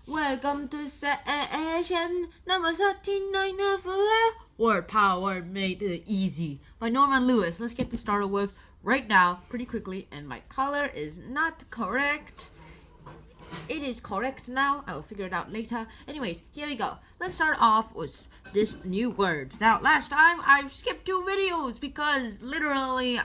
Welcome to session number 39 of Word Power Made Easy by Norman Lewis. Let's get this started with right now, pretty quickly, and my color is not correct. It is correct now. I will figure it out later. Anyways, here we go. Let's start off with this new words. Now, last time I skipped 2 videos because literally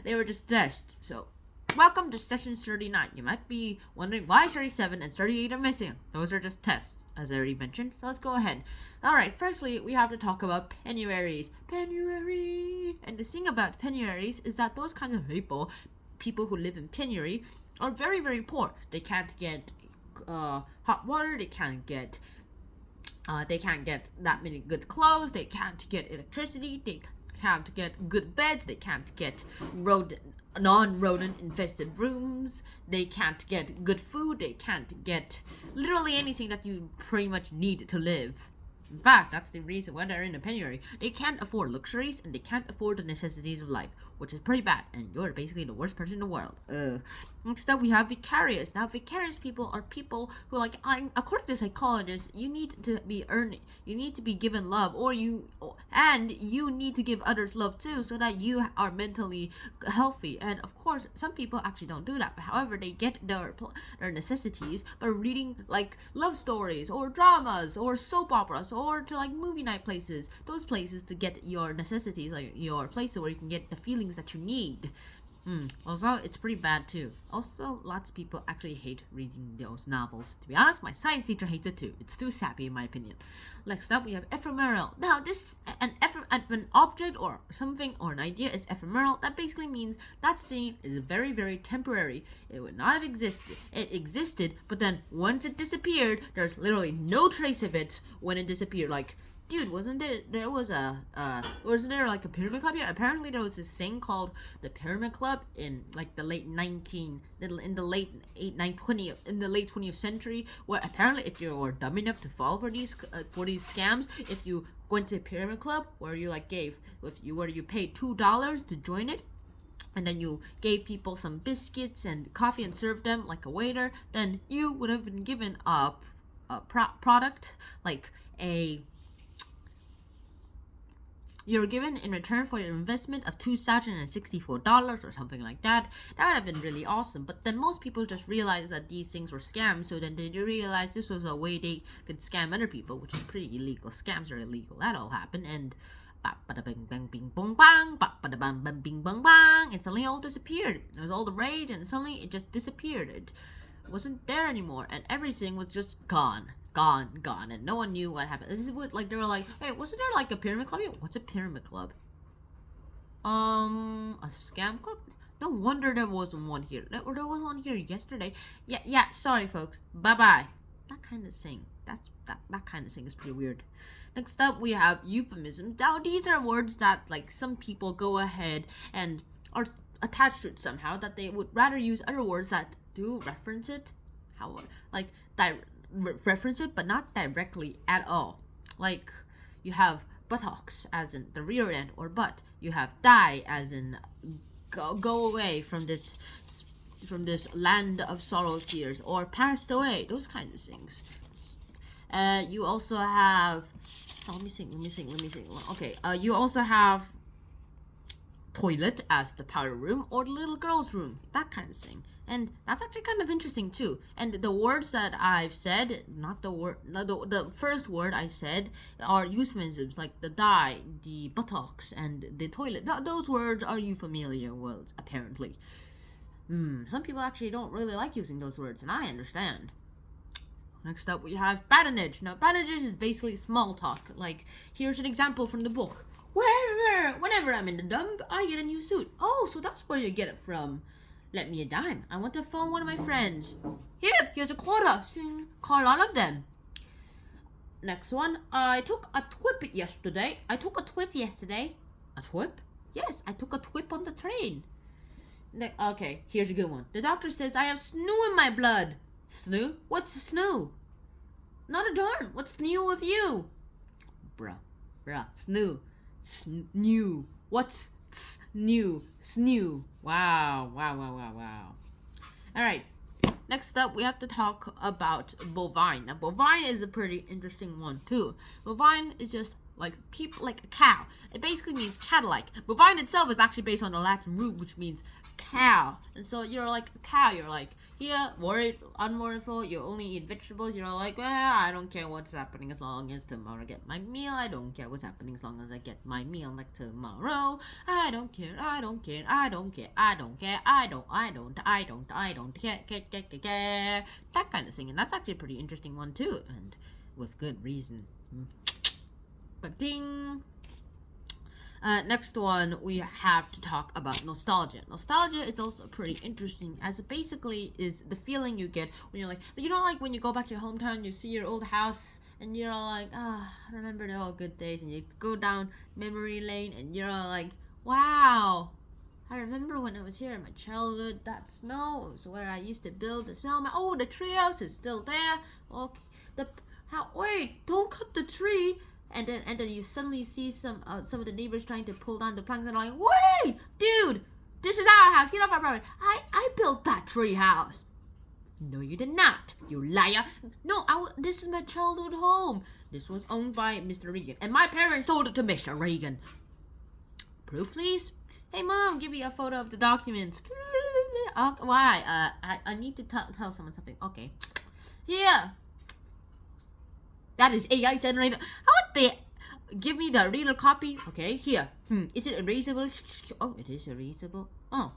they were just tests. So, welcome to session 39. You might be wondering why 37 and 38 are missing. Those are just tests, as I already mentioned. So let's go ahead. Alright, firstly, we have to talk about penuaries. Penuary! And the thing about penuaries is that those kinds of people who live in penury, are very, very poor. They can't get hot water. They can't get that many good clothes. They can't get electricity. They can't get good beds. They can't get non-rodent infested rooms. They can't get good food. They can't get literally anything that you pretty much need to live. In fact, that's the reason why they're in a penury. They can't afford luxuries and they can't afford the necessities of life, which is pretty bad, and you're basically the worst person in the world. Next up, we have vicarious. Now, vicarious people are people who, according to psychologists, you need to be given love, and you need to give others love too, so that you are mentally healthy. And of course, some people actually don't do that. But however, they get their necessities by reading love stories or dramas or soap operas or to movie night places. Those places to get your necessities, your places where you can get the feelings that you need. Also, it's pretty bad too. Also, lots of people actually hate reading those novels. To be honest, my science teacher hates it too. It's too sappy in my opinion. Next up, we have ephemeral. Now, an object or something or an idea is ephemeral. That basically means that thing is very, very temporary. It would not have existed. It existed, but then once it disappeared, there's literally no trace of it when it disappeared. Dude, wasn't there a pyramid club here? Apparently there was this thing called the Pyramid Club in the late 20th century, where apparently if you were dumb enough to fall for these scams, if you went to a pyramid club where you you paid $2 to join it, and then you gave people some biscuits and coffee and served them like a waiter, then you would have been given a product you're given in return for your investment of $2,064 or something like that. That would have been really awesome. But then most people just realized that these things were scams, so then they realized this was a way they could scam other people, which is pretty illegal. Scams are illegal. That all happened, and bang bang bing bong bang, bang bang bing bong bang, and suddenly it all disappeared. It was all the rage, and suddenly it just disappeared. It wasn't there anymore, and everything was just gone, and no one knew what happened. This is what they were like, hey, wasn't there a pyramid club here? What's a pyramid club? A scam club? No wonder there wasn't one here. There was one here yesterday. Yeah, sorry folks. Bye-bye. That kind of thing. That kind of thing is pretty weird. Next up, we have euphemisms. Now, these are words that some people go ahead and are attached to it somehow, that they would rather use other words that do reference it. Reference it, but not directly at all. You have buttocks as in the rear end or butt. You have die as in go away from this land of sorrow, tears, or passed away. Those kinds of things. You also have let me think. Okay, you also have toilet as the powder room or the little girl's room, that kind of thing. And that's actually kind of interesting too. And the words that I've said, the first word I said are euphemisms, like the die, the buttocks, and the toilet. Those words are euphemia words, apparently. Some people actually don't really like using those words, and I understand. Next up, we have badinage. Now, badinage is basically small talk. Here's an example from the book. Whenever I'm in the dump, I get a new suit. Oh, so that's where you get it from. Let me a dime. I want to phone one of my friends. Here's a quarter. Call all of them. Next one. I took a twip yesterday. A twip? Yes, I took a twip on the train. Okay, here's a good one. The doctor says I have snoo in my blood. Snoo? What's snoo? Not a darn. What's new with you? Bruh. Snoo. Snoo. What's new? Snoo. Wow. Alright. next up, we have to talk about bovine. Now, bovine is a pretty interesting one too. Bovine is just like a cow. It basically means cattle-like. Bovine itself is actually based on the Latin root, which means cow. And so you're like a cow. You're like, here, worried, unworryful. You only eat vegetables. You're like, well, I don't care what's happening as long as tomorrow I get my meal. I don't care what's happening as long as I get my meal like tomorrow. I don't care. I don't care. I don't care. I don't care. I don't care. That kind of thing. And that's actually a pretty interesting one too, and with good reason. But ding. Next one, we have to talk about nostalgia. Nostalgia is also pretty interesting, as it basically is the feeling you get when you're like, you know, like when you go back to your hometown, you see your old house, and you're all like, I remember the old good days, and you go down memory lane, and you're all like, wow, I remember when I was here in my childhood, that snow was where I used to build the snowman. Oh, the treehouse is still there. Okay, wait, don't cut the tree. And then you suddenly see some of the neighbors trying to pull down the planks, and they're like, wait, dude, this is our house. Get off our property. I built that tree house. No, you did not, you liar. No, this is my childhood home. This was owned by Mr. Reagan, and my parents sold it to Mr. Reagan. Proof, please. Hey, Mom, give me a photo of the documents. Why? I need to tell someone something. Okay. Here. That is AI generated. What the? Give me the real copy. Okay, here. Is it erasable? Oh, it is erasable. Oh.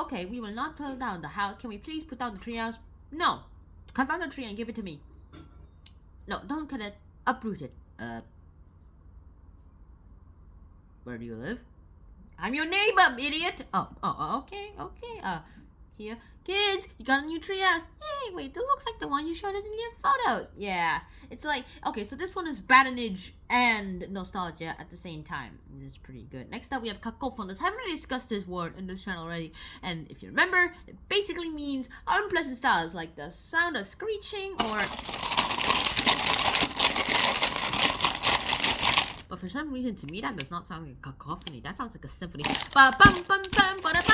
Okay, we will not tear down the house. Can we please put down the tree house? No. Cut down the tree and give it to me. No, don't cut it. Uproot it. Where do you live? I'm your neighbor, idiot. Oh, okay. Here. Kids, you got a new treehouse. Hey, wait, that looks like the one you showed us in your photos. Yeah, it's like, okay, so this one is badinage and nostalgia at the same time. This is pretty good. Next up, we have cacophonous. I haven't really discussed this word in this channel already. And if you remember, it basically means unpleasant sounds, like the sound of screeching or... But for some reason, to me, that does not sound like a cacophony. That sounds like a symphony. Ba bum bum bum ba da ba.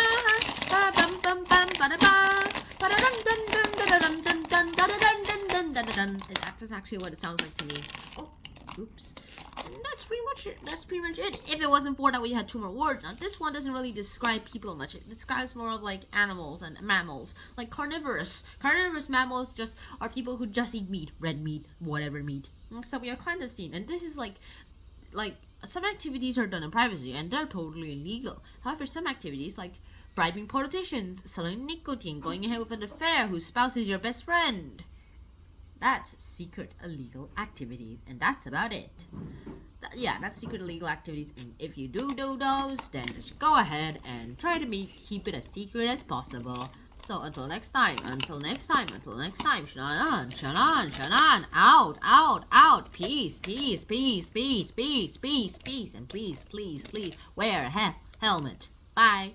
Ba bum bum bum ba da ba. Ba da dun dun dun da dun dun dun da dun dun dun da dun. That's actually what it sounds like to me. Oh, oops. And that's pretty much it. If it wasn't for that, we had 2 more words. Now, this one doesn't really describe people much. It describes more of like animals and mammals, like carnivorous. Carnivorous mammals just are people who just eat meat, red meat, whatever meat. So we are clandestine, and this is like some activities are done in privacy and they're totally illegal. However, some activities like bribing politicians, selling nicotine, going ahead with an affair whose spouse is your best friend, that's secret illegal activities, and that's about it. That's secret illegal activities, and if you do those, then just go ahead and try to keep it as secret as possible. So until next time, Shannon, out, peace, and please, wear a helmet. Bye.